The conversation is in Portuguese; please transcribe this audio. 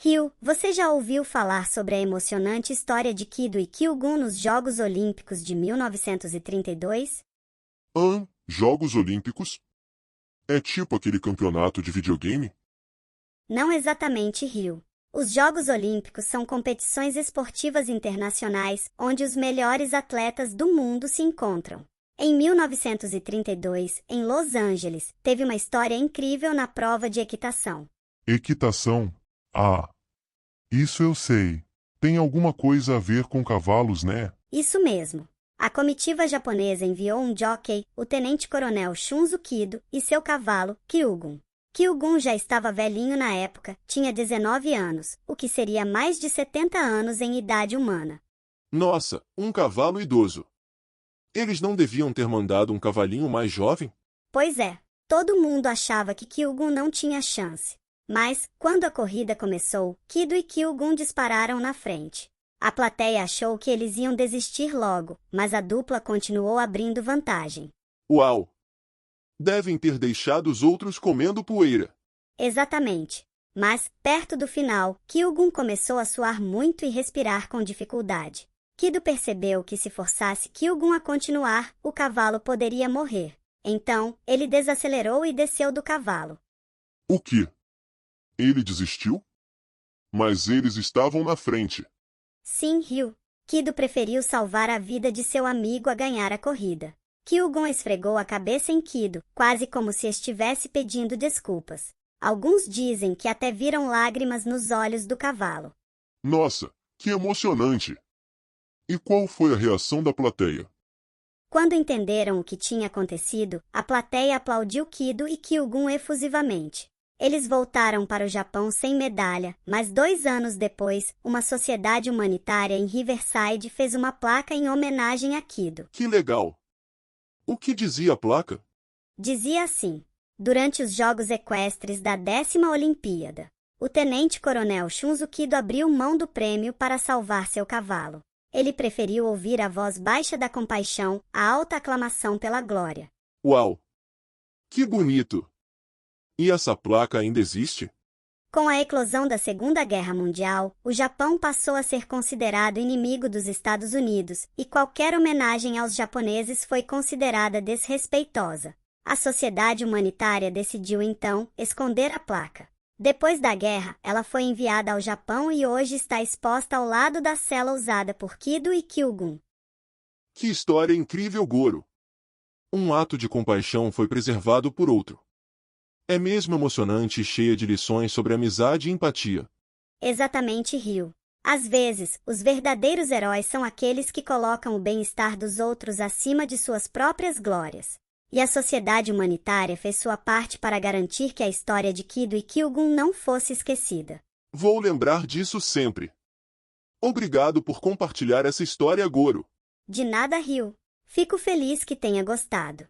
Ryu, você já ouviu falar sobre a emocionante história de Kido e Kyo-gun nos Jogos Olímpicos de 1932? Jogos Olímpicos? É tipo aquele campeonato de videogame? Não exatamente, Ryu. Os Jogos Olímpicos são competições esportivas internacionais onde os melhores atletas do mundo se encontram. Em 1932, em Los Angeles, teve uma história incrível na prova de equitação. Equitação? Ah, isso eu sei. Tem alguma coisa a ver com cavalos, né? Isso mesmo. A comitiva japonesa enviou um jockey, o tenente-coronel Shunzo Kido, e seu cavalo, Kyo-gun. Kyo-gun já estava velhinho na época, tinha 19 anos, o que seria mais de 70 anos em idade humana. Nossa, um cavalo idoso. Eles não deviam ter mandado um cavalinho mais jovem? Pois é, todo mundo achava que Kyo-gun não tinha chance. Mas, quando a corrida começou, Kido e Kyo-gun dispararam na frente. A plateia achou que eles iam desistir logo, mas a dupla continuou abrindo vantagem. Uau! Devem ter deixado os outros comendo poeira. Exatamente. Mas, perto do final, Kyo-gun começou a suar muito e respirar com dificuldade. Kido percebeu que se forçasse Kyo-gun a continuar, o cavalo poderia morrer. Então, ele desacelerou e desceu do cavalo. O quê? Ele desistiu? Mas eles estavam na frente. Sim, Ryu. Kido preferiu salvar a vida de seu amigo a ganhar a corrida. Kyo-gun esfregou a cabeça em Kido, quase como se estivesse pedindo desculpas. Alguns dizem que até viram lágrimas nos olhos do cavalo. Nossa, que emocionante! E qual foi a reação da plateia? Quando entenderam o que tinha acontecido, a plateia aplaudiu Kido e Kyo-gun efusivamente. Eles voltaram para o Japão sem medalha, mas 2 anos depois, uma sociedade humanitária em Riverside fez uma placa em homenagem a Kido. Que legal! O que dizia a placa? Dizia assim: durante os Jogos Equestres da 10ª Olimpíada, o tenente-coronel Shunzo Kido abriu mão do prêmio para salvar seu cavalo. Ele preferiu ouvir a voz baixa da compaixão, a alta aclamação pela glória. Uau! Que bonito! E essa placa ainda existe? Com a eclosão da Segunda Guerra Mundial, o Japão passou a ser considerado inimigo dos Estados Unidos, e qualquer homenagem aos japoneses foi considerada desrespeitosa. A sociedade humanitária decidiu então esconder a placa. Depois da guerra, ela foi enviada ao Japão e hoje está exposta ao lado da cela usada por Kido e Kyo-gun. Que história incrível, Goro! Um ato de compaixão foi preservado por outro. É mesmo emocionante e cheia de lições sobre amizade e empatia. Exatamente, Ryu. Às vezes, os verdadeiros heróis são aqueles que colocam o bem-estar dos outros acima de suas próprias glórias. E a sociedade humanitária fez sua parte para garantir que a história de Kido e Kyo-gun não fosse esquecida. Vou lembrar disso sempre. Obrigado por compartilhar essa história, Goro. De nada, Ryu. Fico feliz que tenha gostado.